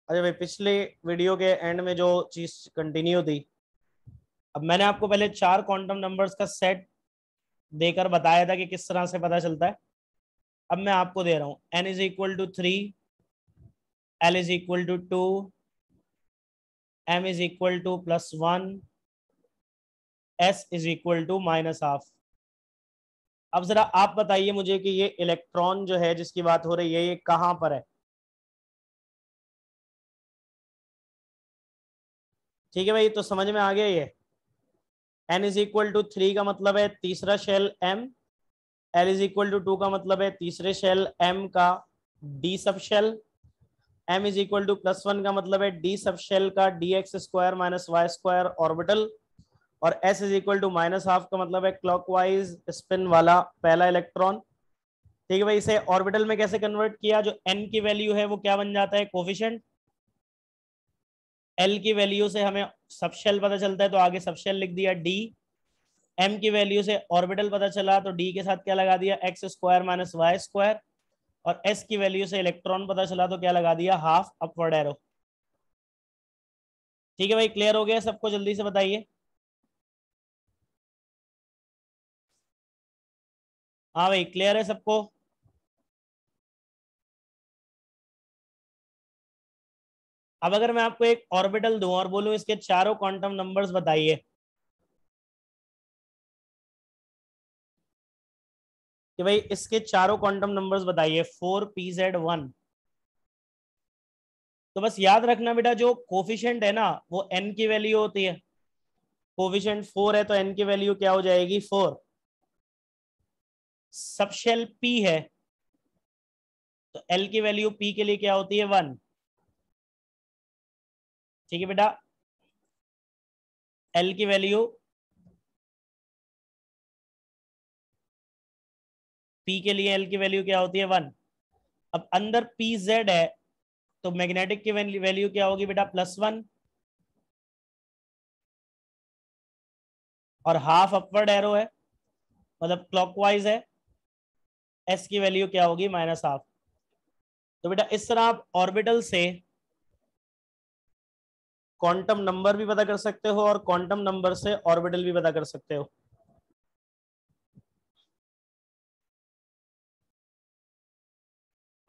अरे भाई, पिछले वीडियो के एंड में जो चीज कंटिन्यू थी, अब मैंने आपको पहले 4 क्वांटम नंबर्स का सेट देकर बताया था कि किस तरह से पता चलता है। अब मैं आपको दे रहा हूं n=3, l=2, m=+1, s=-12। अब जरा आप बताइए मुझे कि ये इलेक्ट्रॉन जो है जिसकी बात हो रही है ये कहां पर है। ठीक है भाई, तो समझ में आ गया ये। n=3 का मतलब है तीसरा शेल m, l=2 का मतलब है तीसरे शेल m का d सब शेल, m=+1 का मतलब है d सब शेल का dx² - y² ऑर्बिटल, और s=-12 का मतलब है क्लॉकवाइज स्पिन वाला पहला इलेक्ट्रॉन। ठीक है भाई, इसे ऑर्बिटल में कैसे कन्वर्ट किया, जो n की वैल्यू है वो क्या बन जाता है, कोफिशिएंट। l की वैल्यू से हमें सबशेल पता चलता है तो आगे सबशेल लिख दिया d, m की वैल्यू से ऑर्बिटल पता चला तो d के साथ क्या लगा दिया, x² - y², और s की वैल्यू से इलेक्ट्रॉन पता चला तो क्या लगा दिया, हाफ अपवर्ड एरो। ठीक है भाई, क्लियर हो गया सबको, जल्दी से बताइए। हाँ भाई, क्लियर है सबको। अब अगर मैं आपको एक ऑर्बिटल दूं और बोलूं इसके चारों क्वांटम नंबर्स बताइए, कि भाई इसके चारों क्वांटम नंबर्स बताइए 4pz1, तो बस याद रखना बेटा, जो कोफिशिएंट है ना वो n की वैल्यू होती है। कोफिशिएंट 4 है तो n की वैल्यू क्या हो जाएगी, 4। सबशेल p है तो l की वैल्यू p के लिए क्या होती है, 1। ठीक है बेटा, l की वैल्यू p के लिए l की वैल्यू क्या होती है, 1। अब अंदर pz है तो मैग्नेटिक की वैल्यू क्या होगी बेटा, +1, और हाफ अपवर्ड एरो है मतलब क्लॉकवाइज है, s की वैल्यू क्या होगी, -12। तो बेटा इस तरह आप ऑर्बिटल से क्वांटम नंबर भी पता कर सकते हो और क्वांटम नंबर से ऑर्बिटल भी पता कर सकते हो।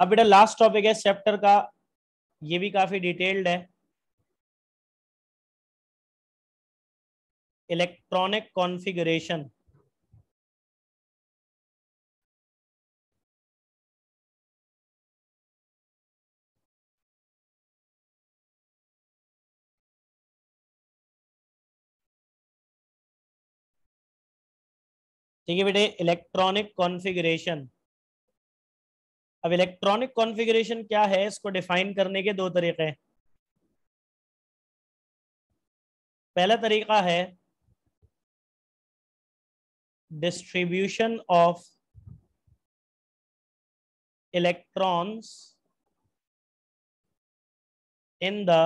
अब बेटा लास्ट टॉपिक है चैप्टर का, ये भी काफी डिटेल्ड है, इलेक्ट्रॉनिक कॉन्फ़िगरेशन। ठीक है बेटे, इलेक्ट्रॉनिक कॉन्फ़िगरेशन। अब इलेक्ट्रॉनिक कॉन्फ़िगरेशन क्या है, इसको डिफाइन करने के दो तरीके हैं। पहला तरीका है distribution of electrons in the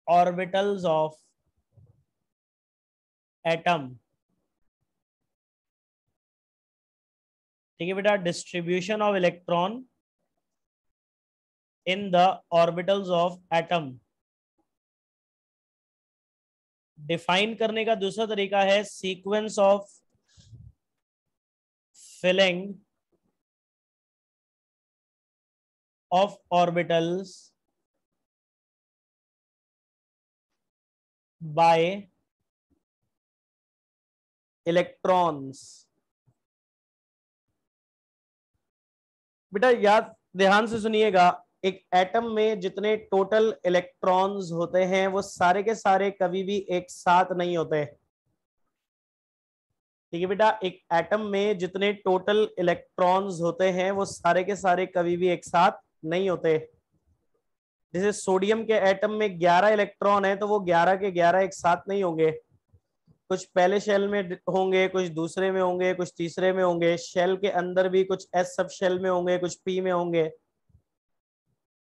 orbitals of atom. ठीक है बेटा, distribution of electron in the orbitals of atom. Define करने का दूसरा तरीका है sequence of filling of orbitals by electrons. बेटा याद ध्यान से सुनिएगा, एक एटम में जितने टोटल इलेक्ट्रॉन्स होते हैं वो सारे के सारे कभी भी एक साथ नहीं होते। ठीक है बेटा, एक एटम में जितने टोटल इलेक्ट्रॉन्स होते हैं वो सारे के सारे कभी भी एक साथ नहीं होते। जैसे सोडियम के एटम में 11 इलेक्ट्रॉन है तो वो 11 के 11 एक साथ नहीं होंगे, कुछ पहले शेल में होंगे, कुछ दूसरे में होंगे, कुछ तीसरे में होंगे, शेल के अंदर भी कुछ एस सब शेल में होंगे, कुछ पी में होंगे।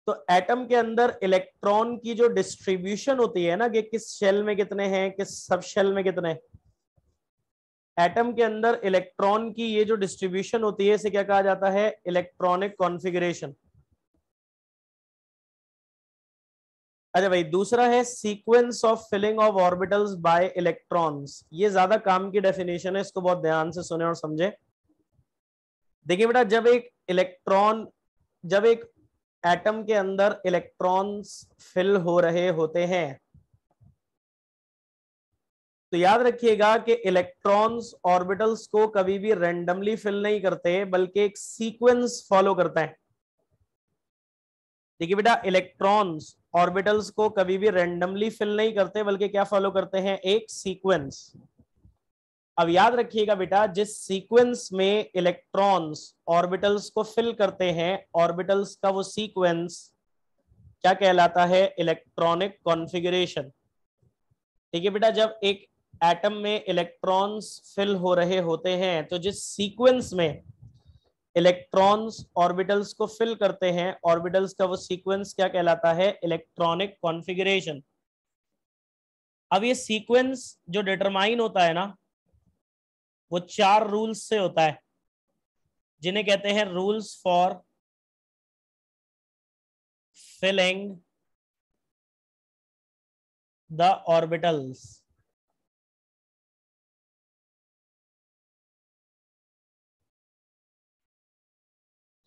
तो एटम के अंदर इलेक्ट्रॉन की जो डिस्ट्रीब्यूशन होती है ना, कि किस शेल में कितने हैं, किस सब शेल में कितने, एटम के अंदर इलेक्ट्रॉन की ये जो डिस्ट्रीब्यूशन होती है इसे क्या कहा जाता है, इलेक्ट्रॉनिक कॉन्फ़िगरेशन। अच्छा भाई, दूसरा है sequence of filling of orbitals by electrons. ये ज्यादा काम की डेफिनेशन है, इसको बहुत ध्यान से सुने और समझे। देखिए बेटा, जब एक एटम के अंदर इलेक्ट्रॉन्स फिल हो रहे होते हैं, तो याद रखिएगा कि इलेक्ट्रॉन्स ऑर्बिटल्स को कभी भी रैंडमली फिल नहीं करते, बल्कि एक सीक्वेंस फॉलो करता है। देखिए बेटा, इलेक्ट्रॉन्स ऑर्बिटल्स को कभी भी रैंडमली फिल नहीं करते, बल्कि क्या फॉलो करते हैं, एक सीक्वेंस। अब याद रखिएगा बेटा, जिस सीक्वेंस में इलेक्ट्रॉन्स ऑर्बिटल्स को फिल करते हैं, ऑर्बिटल्स का वो सीक्वेंस क्या कहलाता है, इलेक्ट्रॉनिक कॉन्फ़िगरेशन। ठीक है बेटा, जब एक एटम में इलेक्ट्रॉन्स फिल हो रहे होते हैं, तो जिस सीक्वेंस में इलेक्ट्रॉन्स ऑर्बिटल्स को फिल करते हैं, ऑर्बिटल्स का वो सीक्वेंस क्या कहलाता है, इलेक्ट्रॉनिक कॉन्फ़िगरेशन। अब ये सीक्वेंस जो डिटरमाइन होता है ना, वो 4 रूल्स से होता है, जिन्हें कहते हैं rules for filling the orbitals.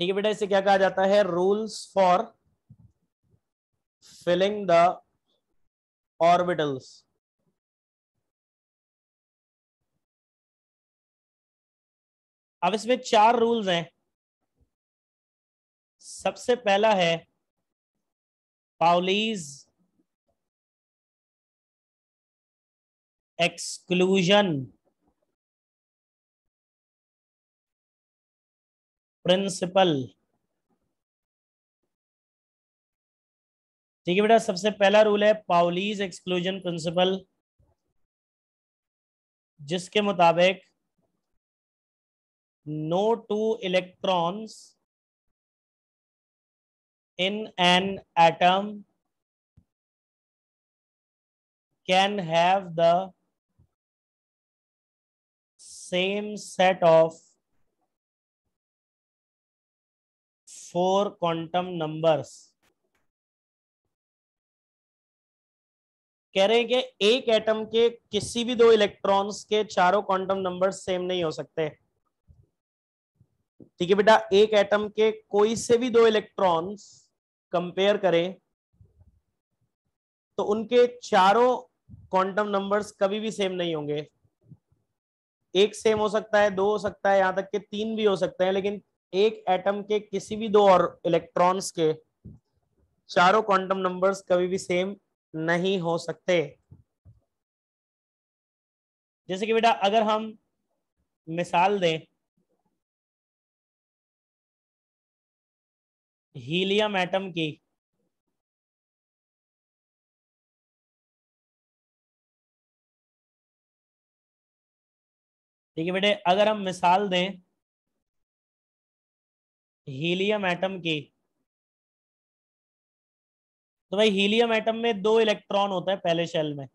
ठीक है बेटा, इसे क्या कहा जाता है, rules for filling the orbitals. अब इसमें 4 रूल्स हैं। सबसे पहला है पाउलीज एक्सक्लूजन प्रिंसिपल। ठीक है बेटा, सबसे पहला रूल है पाउलीज एक्सक्लूजन प्रिंसिपल, जिसके मुताबिक no two electrons in an atom can have the same set of 4 quantum numbers। कह रहे हैं कि एक एटम के किसी भी 2 इलेक्ट्रॉन्स के चारों क्वांटम नंबर सेम नहीं हो सकते। ठीक है बेटा, एक एटम के कोई से भी 2 इलेक्ट्रॉन्स कंपेयर करें, तो उनके चारों क्वांटम नंबर्स कभी भी सेम नहीं होंगे। एक सेम हो सकता है, 2 हो सकता है, यहां तक कि 3 भी हो सकते हैं, लेकिन एक एटम के किसी भी 2 और इलेक्ट्रॉन्स के चारों क्वांटम नंबर्स कभी भी सेम नहीं हो सकते। जैसे कि बेटा, अगर हम मिसाल दें हीलियम एटम की, ठीक है बेटे, अगर हम मिसाल दें हीलियम एटम की, तो भाई हीलियम एटम में 2 इलेक्ट्रॉन होता है पहले शेल में।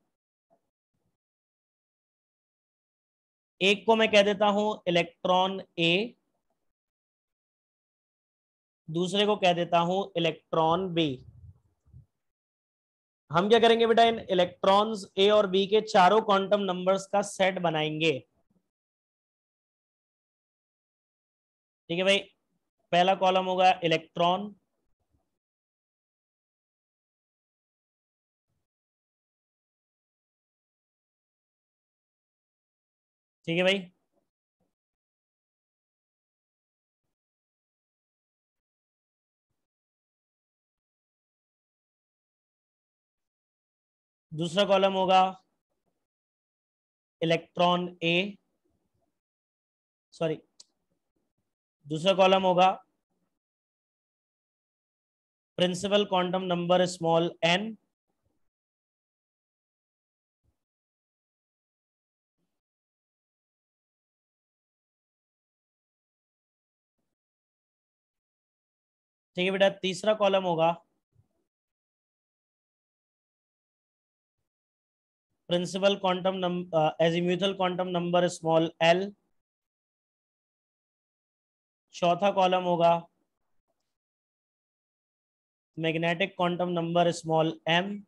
एक को मैं कह देता हूं इलेक्ट्रॉन ए, दूसरे को कह देता हूं इलेक्ट्रॉन बी। हम क्या करेंगे बेटा, इन इलेक्ट्रॉन्स ए और बी के चारों क्वांटम नंबर्स का सेट बनाएंगे। ठीक है भाई, पहला कॉलम होगा इलेक्ट्रॉन, ठीक है भाई, दूसरा कॉलम होगा इलेक्ट्रॉन ए, सॉरी, दूसरा कॉलम होगा principal quantum number small n, ठीक है बेटा, तीसरा कॉलम होगा principal quantum number azimuthal quantum number small l, चौथा कॉलम होगा magnetic quantum number small m,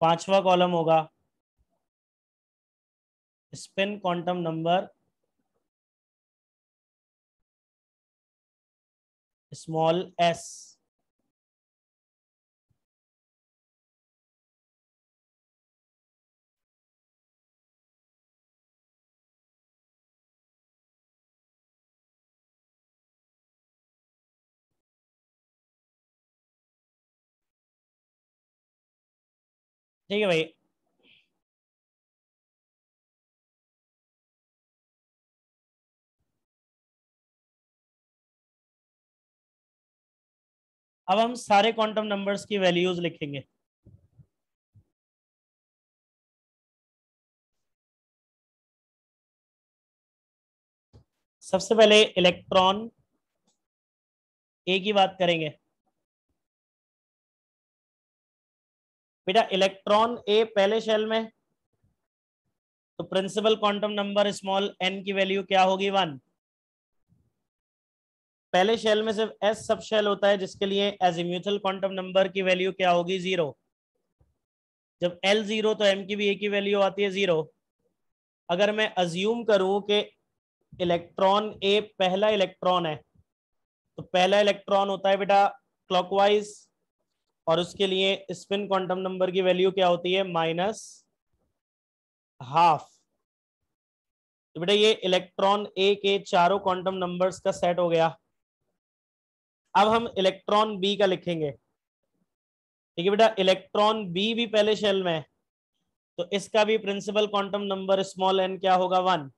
पांचवा कॉलम होगा spin quantum number small s। ठीक है भाई। अब हम सारे क्वांटम नंबर्स की वैल्यूज लिखेंगे। सबसे पहले इलेक्ट्रॉन ए की बात करेंगे। बेटा इलेक्ट्रॉन ए पहले शेल में, तो principal quantum number small n की वैल्यू क्या होगी 1। पहले शेल में सिर्फ s सब शेल होता है, जिसके लिए एजीम्यूथल क्वांटम नंबर की वैल्यू क्या होगी 0। जब l 0 तो m की भी a की वैल्यू आती है 0। अगर मैं अज्यूम करूं कि इलेक्ट्रॉन ए पहला इलेक्ट्रॉन है, तो पहला इलेक्ट्रॉन होता है बेटा क्लॉकवाइज, और उसके लिए स्पिन क्वांटम नंबर की वैल्यू क्या होती है -12। तो बेटा ये इलेक्ट्रॉन ए के चारों क्वांटम नंबर्स का सेट हो गया। अब हम इलेक्ट्रॉन बी का लिखेंगे। ठीक है बेटा, इलेक्ट्रॉन बी भी पहले शेल में है, तो इसका भी principal quantum number small n क्या होगा 1।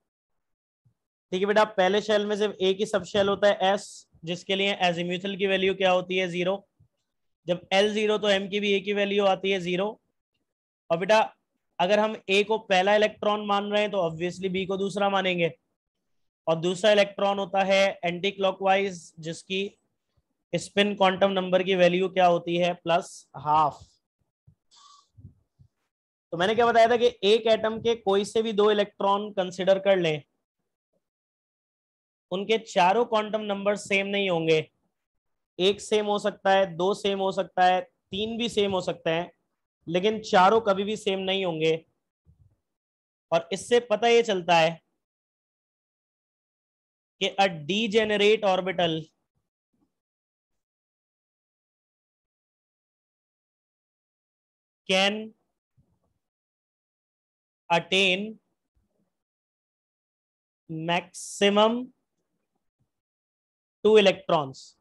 ठीक है बेटा, पहले शेल में सिर्फ एक ही सब शेल होता है s, जिसके लिए एजीम्यूथल की वैल्यू क्या होती है 0। जब l 0 तो m की भी a की वैल्यू आती है 0। और बेटा अगर हम a को पहला इलेक्ट्रॉन मान रहे हैं तो ऑब्वियसली b को दूसरा मानेंगे, और दूसरा इलेक्ट्रॉन होता है एंटी क्लॉकवाइज, जिसकी स्पिन क्वांटम नंबर की वैल्यू क्या होती है +12। तो मैंने क्या बताया था कि एक एटम के कोई से भी दो इलेक्ट्रॉन कंसिडर कर लें, उनके चारों क्वांटम नंबर सेम नहीं होंगे। एक सेम हो सकता है, दो सेम हो सकता है, तीन भी सेम हो सकते हैं, लेकिन चारों कभी भी सेम नहीं होंगे। और इससे पता ये चलता है कि a degenerate orbital can attain maximum 2 electrons.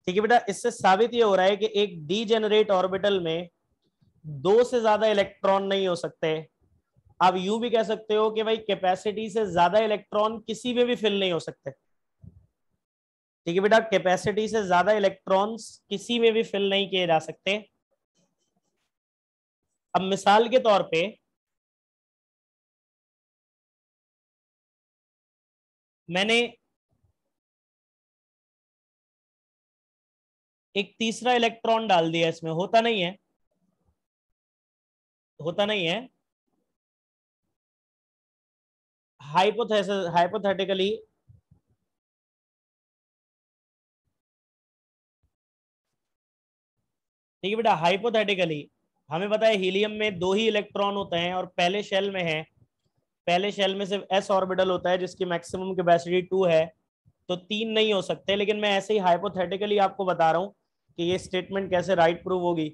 ठीक है बेटा, इससे साबित ये हो रहा है कि एक डीजेनरेट ऑर्बिटल में दो से ज्यादा इलेक्ट्रॉन नहीं हो सकते। आप यूं भी कह सकते हो कि भाई कैपेसिटी से ज्यादा इलेक्ट्रॉन किसी में भी फिल नहीं हो सकते। ठीक है बेटा, कैपेसिटी से ज्यादा इलेक्ट्रॉन्स किसी में भी फिल नहीं किए जा सकते। अब मिसाल के तौर पे मैंने एक तीसरा इलेक्ट्रॉन डाल दिया इसमें, होता नहीं है, होता नहीं है। हाइपोथेटिकली ठीक है बेटा, हाइपोथेटिकली हमें पता है हीलियम में दो ही इलेक्ट्रॉन होते हैं और पहले शेल में है, पहले शेल में सिर्फ s ऑर्बिटल होता है जिसकी मैक्सिमम कैपेसिटी 2 है, तो तीन नहीं हो सकते। लेकिन मैं ऐसे ही हाइपोथेटिकली आपको बता रहा हूं कि ये स्टेटमेंट कैसे राइट प्रूव होगी।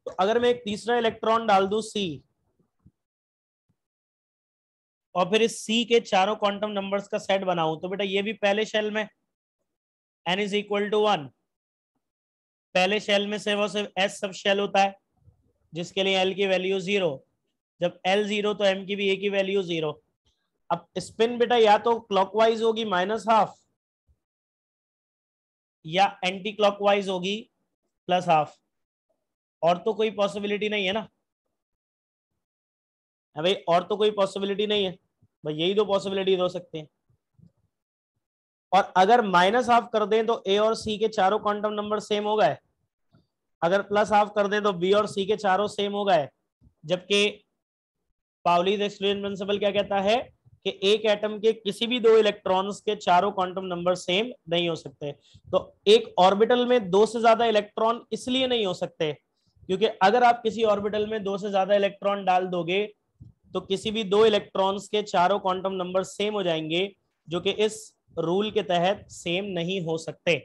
तो अगर मैं एक तीसरा इलेक्ट्रॉन डाल दूं c, और फिर इस c के चारों क्वांटम नंबर्स का सेट बनाऊं, तो बेटा ये भी पहले शेल में n इज इक्वल टू 1। पहले शेल में सिर्फ और सिर्फ s सब शेल होता है, जिसके लिए l की वैल्यू 0। जब l 0 तो m की भी a की वैल्यू 0। अब स्पिन बेटा या तो क्लॉकवाइज होगी -12, या एंटी क्लॉकवाइज होगी +12। और तो कोई पॉसिबिलिटी नहीं है ना। भाई और तो कोई पॉसिबिलिटी नहीं है भाई, यही दो पॉसिबिलिटी हो सकते हैं। और अगर -12 कर दें तो a और c के चारों क्वांटम नंबर सेम हो गए। अगर +12 कर दें तो b और c के चारों सेम हो गए। जबकि पाउलीज एक्सक्लूजन प्रिंसिपल क्या कहता है कि एक एटम के किसी भी दो इलेक्ट्रॉन्स के चारों क्वांटम नंबर सेम नहीं हो सकते। तो एक ऑर्बिटल में दो से ज्यादा इलेक्ट्रॉन इसलिए नहीं हो सकते क्योंकि अगर आप किसी ऑर्बिटल में दो से ज्यादा इलेक्ट्रॉन डाल दोगे तो किसी भी दो इलेक्ट्रॉन्स के चारों क्वांटम नंबर सेम हो जाएंगे, जो कि इस रूल के तहत सेम नहीं हो सकते।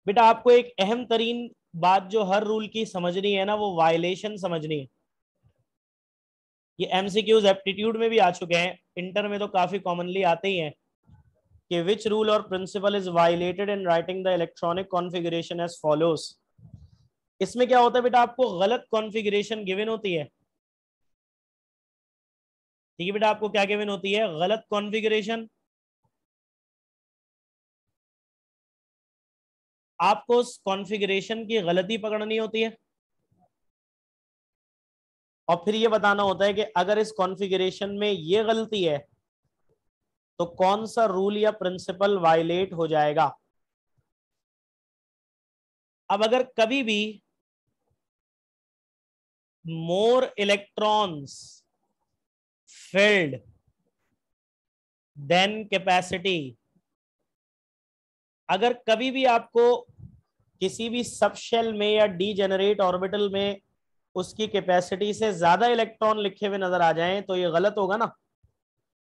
बेटा आपको एक अहम तरीन बात जो हर रूल की समझनी है ना, वो वायलेशन समझनी है। ये एमसीक्यूज एप्टीट्यूड में भी आ चुके हैं, इंटर में तो काफी कॉमनली आते ही हैं कि विच रूल और principle is violated in writing the electronic configuration as follows. इसमें क्या होता है बेटा, आपको गलत कॉन्फ़िगरेशन गिवन होती है। ठीक है बेटा, आपको क्या गिवन होती है? गलत कॉन्फ़िगरेशन। आपको उस कॉन्फ़िगरेशन की गलती पकड़नी होती है और फिर ये बताना होता है कि अगर इस कॉन्फ़िगरेशन में ये गलती है तो कौन सा रूल या प्रिंसिपल वायलेट हो जाएगा। अब अगर कभी भी more electrons filled than capacity, अगर कभी भी आपको किसी भी सब शेल में या डीजेनरेट ऑर्बिटल में उसकी कैपेसिटी से ज्यादा इलेक्ट्रॉन लिखे हुए नजर आ जाएं तो ये गलत होगा ना।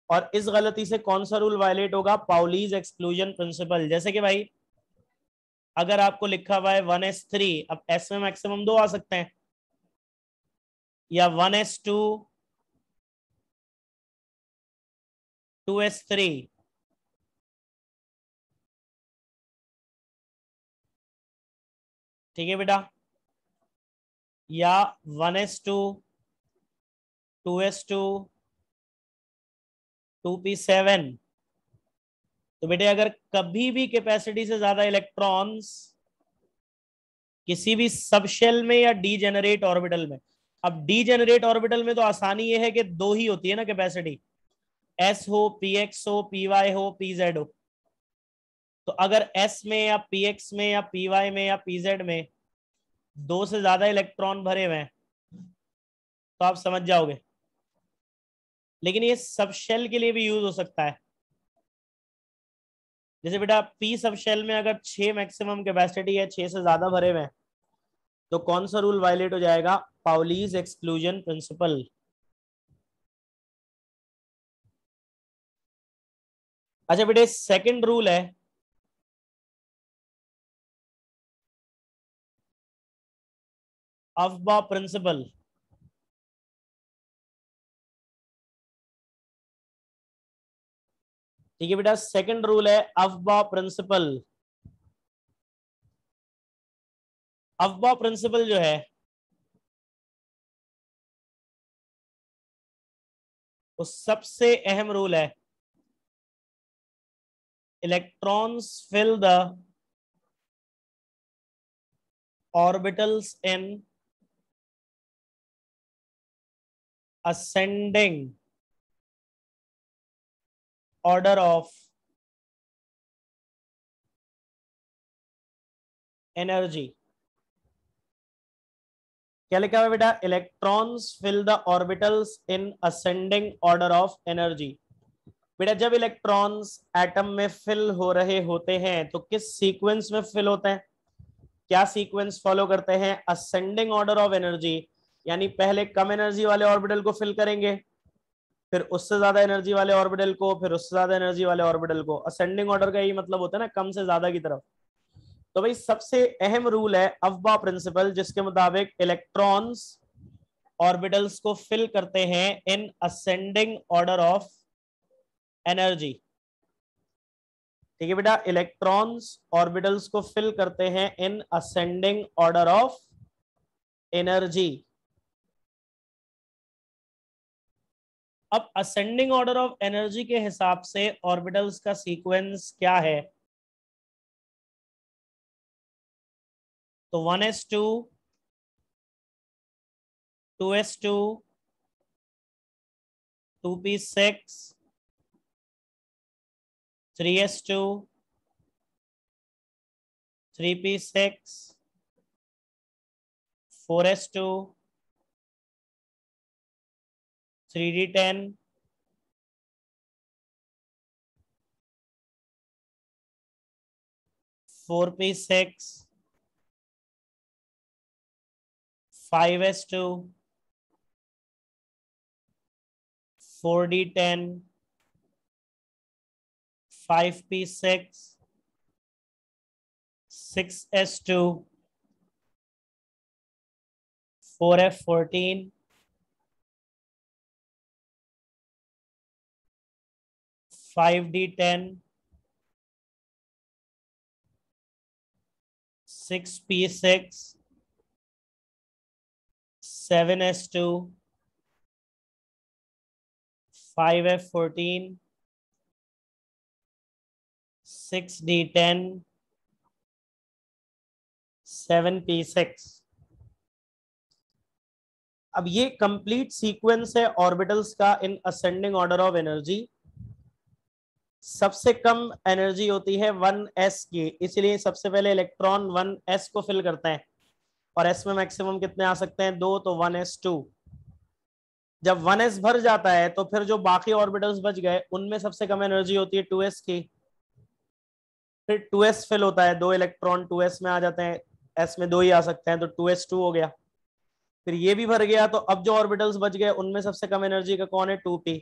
और इस गलती से कौन सा रूल वायलेट होगा? Pauli's exclusion principle. जैसे कि भाई अगर आपको लिखा हुआ है 1s3, अब एस में मैक्सिमम दो आ सकते हैं, या 1s2 2s3, ठीक है बेटा, या 1s2 2s2 2p7। तो बेटे अगर कभी भी कैपेसिटी से ज्यादा इलेक्ट्रॉन्स किसी भी सबशेल में या डीजेनरेट ऑर्बिटल में, अब डीजेनरेट ऑर्बिटल में तो आसानी ये है कि दो ही होती है ना कैपेसिटी, एस हो, पी एक्स हो, पी वाई हो, पी जेड हो। तो अगर एस में या पी एक्स में या पी वाई में या पी जेड में दो से ज्यादा इलेक्ट्रॉन भरे हुए हैं तो आप समझ जाओगे। लेकिन ये सब शेल के लिए भी यूज हो सकता है। जैसे बेटा पी सब शेल में अगर 6 मैक्सिमम कैपेसिटी है, 6 से ज्यादा भरे हुए हैं, तो कौन सा रूल वायलेट हो जाएगा? Pauli's exclusion principle. अच्छा बेटे सेकंड रूल है अफबा प्रिंसिपल। ठीक है बेटा, सेकंड रूल है अफबा प्रिंसिपल। अफबा प्रिंसिपल जो है वो सबसे अहम रूल है। Electrons fill the orbitals in ascending order of energy। क्या लिखा हुआ है बेटा? Electrons fill the orbitals in ascending order of energy. बेटा जब इलेक्ट्रॉन्स एटम में फिल हो रहे होते हैं तो किस सीक्वेंस में फिल होते हैं? क्या सीक्वेंस फॉलो करते हैं? असेंडिंग ऑर्डर ऑफ एनर्जी, यानी पहले कम एनर्जी वाले ऑर्बिटल को फिल करेंगे, फिर उससे ज्यादा एनर्जी वाले ऑर्बिटल को, फिर उससे ज्यादा एनर्जी वाले ऑर्बिटल को। असेंडिंग ऑर्डर का यही मतलब होता है ना, कम से ज्यादा की तरफ। तो भाई सबसे अहम रूल है अफबा प्रिंसिपल, जिसके मुताबिक इलेक्ट्रॉन्स ऑर्बिटल्स को फिल करते हैं इन असेंडिंग ऑर्डर ऑफ एनर्जी। ठीक है बेटा, इलेक्ट्रॉन्स ऑर्बिटल्स को फिल करते हैं इन असेंडिंग ऑर्डर ऑफ एनर्जी। अब असेंडिंग ऑर्डर ऑफ एनर्जी के हिसाब से ऑर्बिटल्स का सीक्वेंस क्या है? तो 1s2 2s2 2p6 3s2 3p6 4s2 3d10, 4p6, 5s2, 4d10, 5p6, 6s2, 4f14, 5d10, 6p6, 7s2, 5f14, 6d10, 7p6। अब ये कंप्लीट सीक्वेंस है ऑर्बिटल्स का इन असेंडिंग ऑर्डर ऑफ एनर्जी। सबसे कम एनर्जी होती है 1s की, इसलिए सबसे पहले इलेक्ट्रॉन 1s को फिल करते हैं, और s में मैक्सिमम कितने आ सकते हैं, 2, तो 1s2। जब 1s भर जाता है तो फिर जो बाकी ऑर्बिटल्स बच गए उनमें सबसे कम एनर्जी होती है 2s की। फिर 2s फिल होता है, 2 इलेक्ट्रॉन 2s में आ जाते हैं, s में 2 ही आ सकते हैं, तो 2s2 हो गया। फिर ये भी भर गया, तो अब जो ऑर्बिटल्स बच गए उनमें सबसे कम एनर्जी का कौन है, 2p।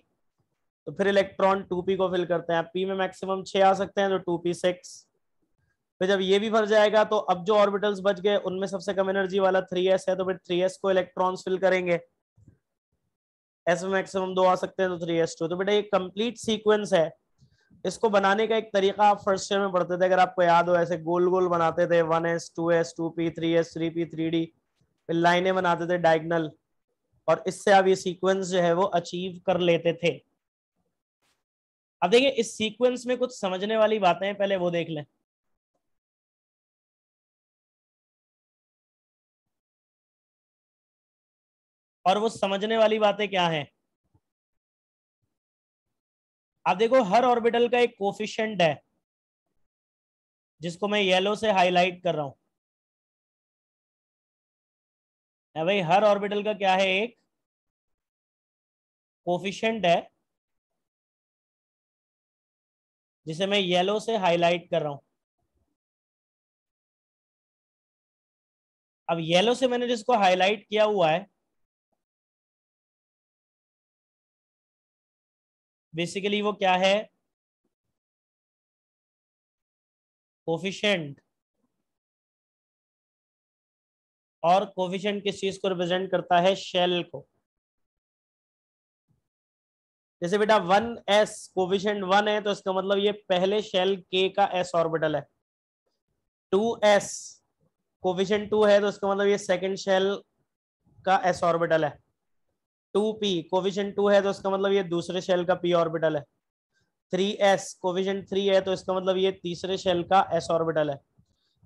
तो फिर इलेक्ट्रॉन 2p को फिल करते हैं, p में मैक्सिमम 6 आ सकते हैं, तो 2p6। फिर जब ये भी भर जाएगा तो अब जो ऑर्बिटल्स बच गए उनमें सबसे कम एनर्जी वाला 3s है, तो फिर 3s को इलेक्ट्रॉन्स फिल करेंगे, s में मैक्सिमम 2 आ सकते हैं, तो 3s2। तो बेटा ये कंप्लीट सीक्वेंस है। इसको बनाने का एक तरीका आप फर्स्ट ईयर में पढ़ते थे, अगर आपको याद हो, ऐसे गोल गोल बनाते थे, 1s 2s 2p 3s 3p 3d, फिर लाइनें बनाते थे डायगोनल, और इससे आप ये सीक्वेंस जो है वो अचीव कर लेते थे। अब देखिए इस सीक्वेंस में कुछ समझने वाली बातें हैं, पहले वो देख लें। और वो समझने वाली बातें क्या हैं, आप देखो हर ऑर्बिटल का एक कोफिशिएंट है, जिसको मैं येलो से हाईलाइट कर रहा हूं। है भाई, हर ऑर्बिटल का क्या है, एक कोफिशिएंट है, जिसे मैं येलो से हाईलाइट कर रहा हूं। अब येलो से मैंने जिसको हाईलाइट किया हुआ है, बेसिकली वो क्या है, कोफिशिएंट। और कोफिशिएंट किस चीज को रिप्रेजेंट करता है, शेल को। जैसे बेटा 1s कोफिशिएंट 1 है, तो इसका मतलब ये पहले शेल के का s ऑर्बिटल है। 2s कोफिशिएंट 2 है, तो इसका मतलब ये सेकंड शेल का s ऑर्बिटल है। 2p कोफिशिएंट 2 है, तो इसका मतलब ये दूसरे शेल का p ऑर्बिटल है। 3s कोफिशिएंट 3 है, तो इसका मतलब ये तीसरे शेल का s ऑर्बिटल है।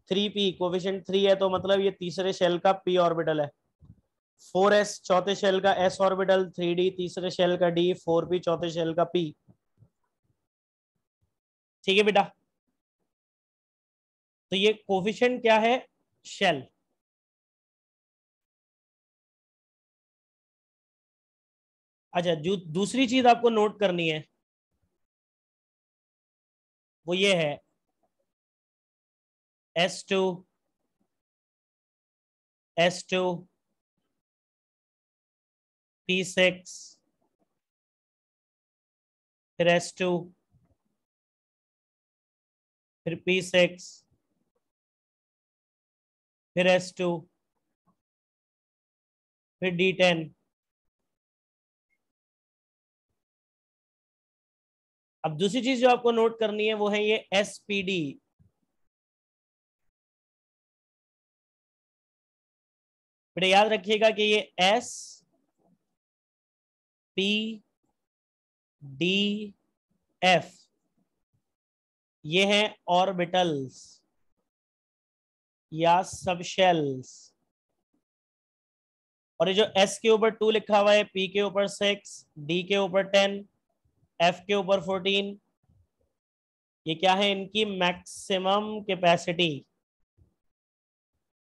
3p कोफिशिएंट 3 है, तो मतलब ये तीसरे शेल का p ऑर्बिटल है। 4s चौथे शेल का s ऑर्बिटल, 3d तीसरे शेल का d, 4p चौथे शेल का p। ठीक है बेटा, तो ये कोफिशिएंट क्या है, शेल। अच्छा, जो दूसरी चीज आपको नोट करनी है वो ये है, s2 s2 p6, फिर s2, फिर p6, फिर s2, फिर d10। अब दूसरी चीज जो आपको नोट करनी है वो है ये spd। बेटा याद रखिएगा कि ये s p d f ये हैं ऑर्बिटल्स या सबशेल्स। और ये जो s के ऊपर 2 लिखा हुआ है, p के ऊपर 6, d के ऊपर 10, f के ऊपर 14, ये क्या है, इनकी मैक्सिमम कैपेसिटी।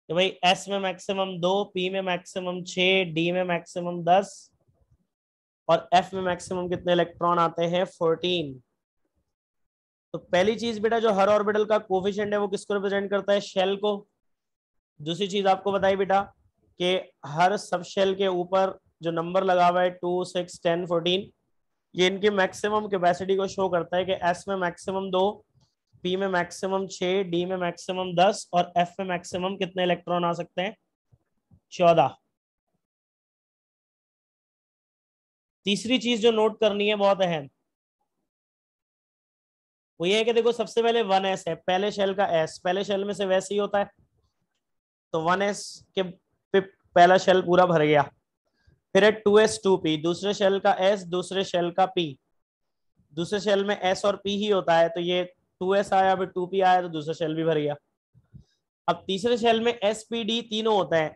तो भाई s में मैक्सिमम 2, p में मैक्सिमम 6, d में मैक्सिमम 10, और f में मैक्सिमम कितने इलेक्ट्रॉन आते हैं 14। तो पहली चीज बेटा जो हर ऑर्बिटल का कोफिशिएंट है वो किसको रिप्रेजेंट करता है, शेल को। दूसरी चीज आपको बताई बेटा कि हर सब शेल के ऊपर जो नंबर लगा हुआ है 2, 6, 10, 14, ये इनकी मैक्सिमम कैपेसिटी को शो करता है कि एस में मैक्सिमम 2, पी में मैक्सिमम 6, डी में मैक्सिमम 10 और एफ में मैक्सिमम कितने इलेक्ट्रॉन आ सकते हैं, 14। तीसरी चीज जो नोट करनी है बहुत अहम, वो ये है कि देखो सबसे पहले 1s है, पहले शेल का s पहले शेल में से वैसे ही होता है, तो 1s के पहला शेल पूरा भर गया। फिर है 2s 2p, दूसरे शेल का s दूसरे शेल का p, दूसरे शेल में s और p ही होता है, तो ये 2s आया, फिर 2p आया, तो दूसरा शेल भी भर गया। अब तीसरे शेल में s p d तीनों होते हैं,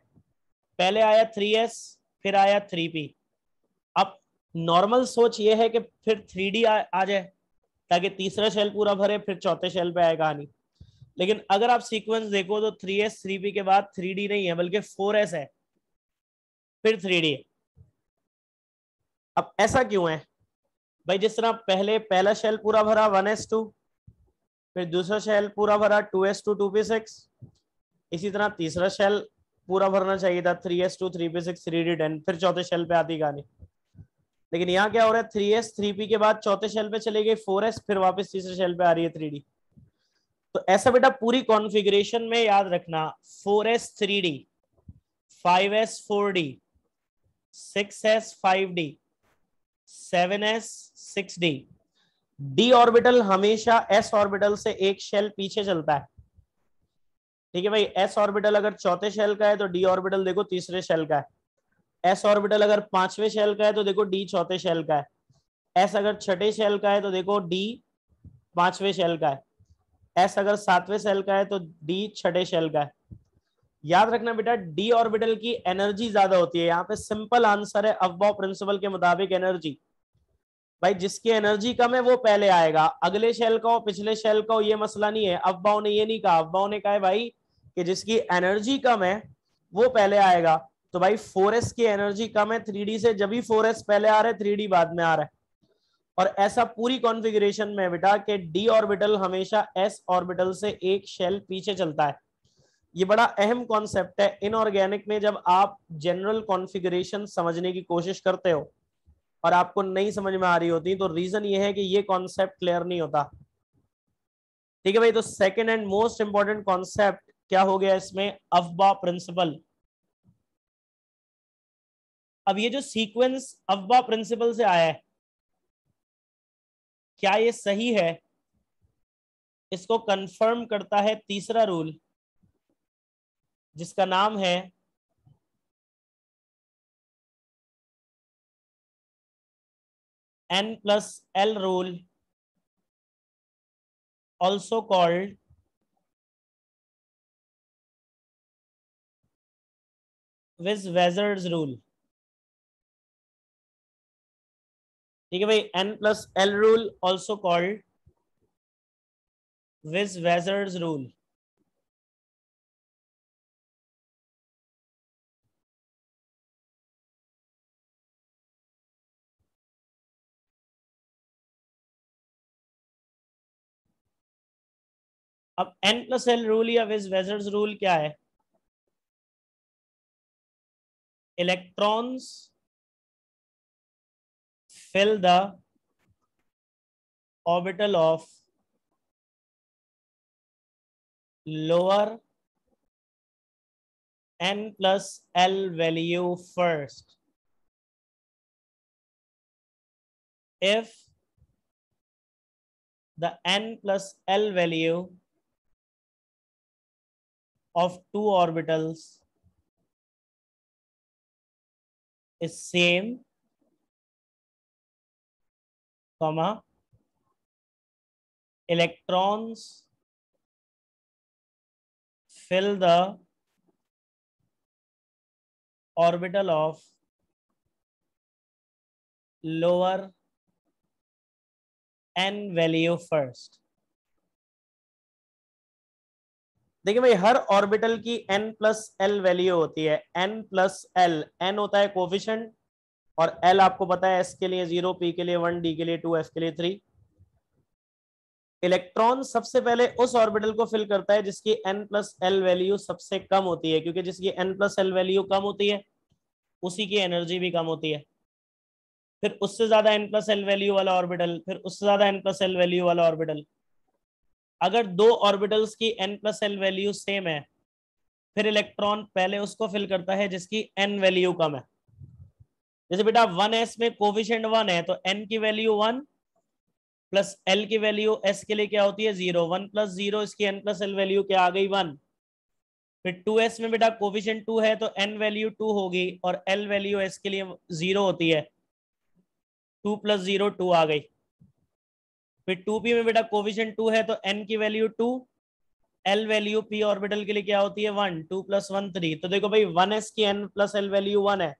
पहले आया 3s फिर आया 3p। अब नॉर्मल सोच ये है कि फिर 3d आ जाए ताकि तीसरा शेल पूरा भरे, फिर चौथे शेल पे आएगा नहीं। लेकिन अगर आप सीक्वेंस देखो तो 3s 3p के बाद 3d नहीं है बल्कि 4s है, फिर 3d है। अब ऐसा क्यों है भाई, जिस तरह पहले पहला शेल पूरा भरा 1s2, फिर दूसरा शेल पूरा भरा 2s2 2p6, इसी तरह तीसरा शेल पूरा भरना चाहिए था 3s2 3p6 3d10, फिर चौथे शेल पे आती कहानी। लेकिन यहाँ क्या हो रहा है, 3s 3p के बाद चौथे शेल पे चले गई 4s, फिर वापस तीसरे शेल पे आ रही है 3d। तो ऐसा बेटा पूरी कॉन्फ़िगरेशन में याद रखना, 4s 3d, 5s 4d, 6s 5d, 7s 6d। d orbital हमेशा s ऑर्बिटल से एक शेल पीछे चलता है। ठीक है भाई, s ऑर्बिटल अगर चौथे शेल का है तो d ऑर्बिटल देखो तीसरे शेल का है, s ऑर्बिटल अगर पांचवें शेल का है तो देखो d चौथे शेल का है, s अगर छठे शेल का है तो देखो d पांचवें शेल का है, s अगर सातवें शेल का है तो d छठे शेल का है। याद रखना बेटा d ऑर्बिटल की एनर्जी ज्यादा होती है, यहाँ पे सिंपल आंसर है अफबाउ प्रिंसिपल के मुताबिक एनर्जी। भाई जिसकी एनर्जी कम है वो पहले आएगा, अगले शेल का हो पिछले शेल का हो ये मसला नहीं है। अफबाउ ने ये नहीं कहा, अफबाउ ने कहा है भाई कि जिसकी एनर्जी कम है वो पहले आएगा। तो भाई 4s की एनर्जी कम है 3d से, जब भी 4s पहले आ रहा है 3d बाद में आ रहा है। और ऐसा पूरी कॉन्फ़िगरेशन में बेटा कि d ऑर्बिटल हमेशा s ऑर्बिटल से एक शेल पीछे चलता है। ये बड़ा अहम कॉन्सेप्ट है इनऑर्गेनिक में, जब आप जनरल कॉन्फ़िगरेशन समझने की कोशिश करते हो और आपको नहीं समझ में आ रही होती, तो रीजन ये है कि ये कॉन्सेप्ट क्लियर नहीं होता। ठीक है भाई, तो second and most important concept क्या हो गया इसमें, अफबा प्रिंसिपल। अब ये जो सीक्वेंस अफबा प्रिंसिपल से आया है, क्या ये सही है, इसको कंफर्म करता है तीसरा रूल जिसका नाम है N+L rule, also called Wiswesser's rule. ठीक है भाई, N+L rule also called Wiswesser's rule. अब N+L रूल या विज-वेजर्स रूल क्या है, electrons fill the orbital of lower N+L value first if the N+L value of two orbitals is same, comma, electrons fill the orbital of lower n value first। देखिए भाई, हर orbital की N+L value होती है, N+L, N होता है coefficient और L आपको पता है, S के लिए 0, P के लिए 1, D के लिए 2, F के लिए 3। इलेक्ट्रॉन सबसे पहले उस ऑर्बिटल को फिल करता है जिसकी n+L वैल्यू सबसे कम होती है, क्योंकि जिसकी n+L वैल्यू कम होती है उसी की एनर्जी भी कम होती है। फिर उससे ज्यादा n+L वैल्यू वाला ऑर्बिटल, फिर उससे ज्यादा n+L वैल्यू वाला ऑर्बिटल। अगर दो ऑर्बिटल्स की n+L वैल्यू सेम है, फिर इलेक्ट्रॉन पहले उसको फिल करता है जिसकी n वैल्यू कम है। जैसे बेटा 1s में कोफिशिएंट 1 है, तो n की वैल्यू 1 प्लस L की वैल्यू s के लिए क्या होती है 0, 1 + 0, इसकी n+L वैल्यू क्या आ गई 1। फिर 2s में बेटा कोफिशिएंट 2 है, तो n वैल्यू 2 होगी और L वैल्यू s के लिए 0 होती है, 2 + 0 2 आ गई। फिर 2p में बेटा कोफिशिएंट 2 है, तो n की value 2, L value p orbital के लिए क्या होती है 1, 2 + 1 3। तो देखो भाई 1s की n+L वैल्यू 1 है,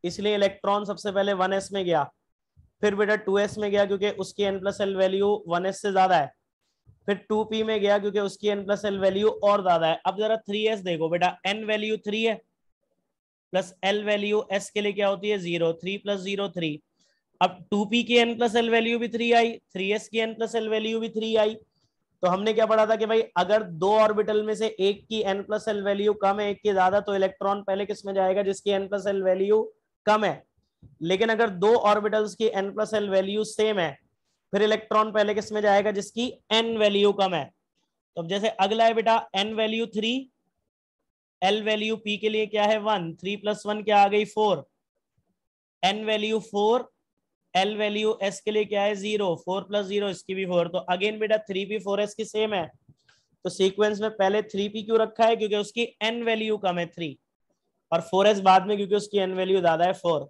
इसलिए इलेक्ट्रॉन सबसे पहले 1s में गया। फिर बेटा 2s में गया क्योंकि उसकी n+L वैल्यू 1s से ज्यादा है। फिर 2p में गया क्योंकि उसकी n+L वैल्यू और ज्यादा है। अब जरा 3s देखो बेटा, n वैल्यू 3 है प्लस L वैल्यू s के लिए क्या होती है 0, 3 + 0 3। अब 2p की n+L वैल्यू भी 3 आई, 3s की n+L वैल्यू भी 3 आई। तो हमने क्या पढ़ा था कि भाई अगर दो ऑर्बिटल में से एक की n+L वैल्यू कम है, एक की ज्यादा, तो इलेक्ट्रॉन पहले किस में जाएगा जिसकी n+L वैल्यू कम है। लेकिन अगर दो ऑर्बिटल्स की n+L वैल्यू सेम है, फिर इलेक्ट्रॉन पहले किस में जाएगा जिसकी n वैल्यू कम है। तो अब जैसे अगला है बेटा n value 3, L value p के लिए क्या है 1, 3 + 1 क्या आ गई 4, n value 4, L value s के लिए क्या है 0, 4 + 0 इसकी भी 4। तो अगेन बेटा 3p 4s की सेम है, तो सीक्वेंस में पहले 3p क्यों रखा है, क्योंकि उसकी n वैल्यू कम है 3, और 4s बाद में क्योंकि उसकी n वैल्यू ज्यादा है 4।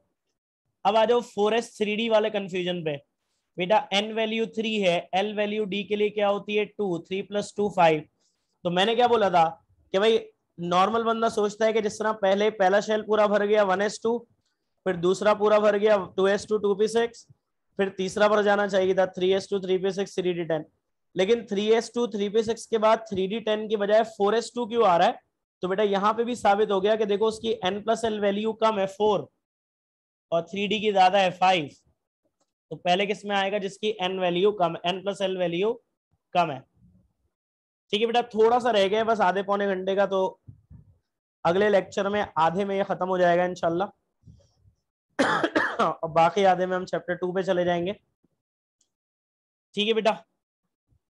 अब आ जाओ 4s 3d वाले कंफ्यूजन पे। बेटा n वैल्यू 3 है, L वैल्यू d के लिए क्या होती है 2, 3 + 2 5। तो मैंने क्या बोला था कि भाई नॉर्मल बंदा सोचता है कि जिस तरह पहले पहला शेल पूरा भर गया 1s2, फिर दूसरा पूरा भर गया 2s2 2p6, फिर तीसरा भर जाना चाहिए था 3s2 3p6 3d10। लेकिन 3s2 3p6 के बाद 3d10 की बजाय 4s2 क्यों आ रहा है। तो बेटा यहां पे भी साबित हो गया कि देखो उसकी n+L वैल्यू कम है 4 और 3d की ज्यादा है 5। तो पहले किस में आएगा जिसकी n वैल्यू कम, n+L वैल्यू कम है। ठीक है बेटा, थोड़ा सा रह गया बस आधे पौने घंटे का, तो अगले लेक्चर में आधे में ये खत्म हो जाएगा इंशाल्लाह। और बाकी आधे में हम चैप्टर 2 पे चले जाएंगे। ठीक है बेटा।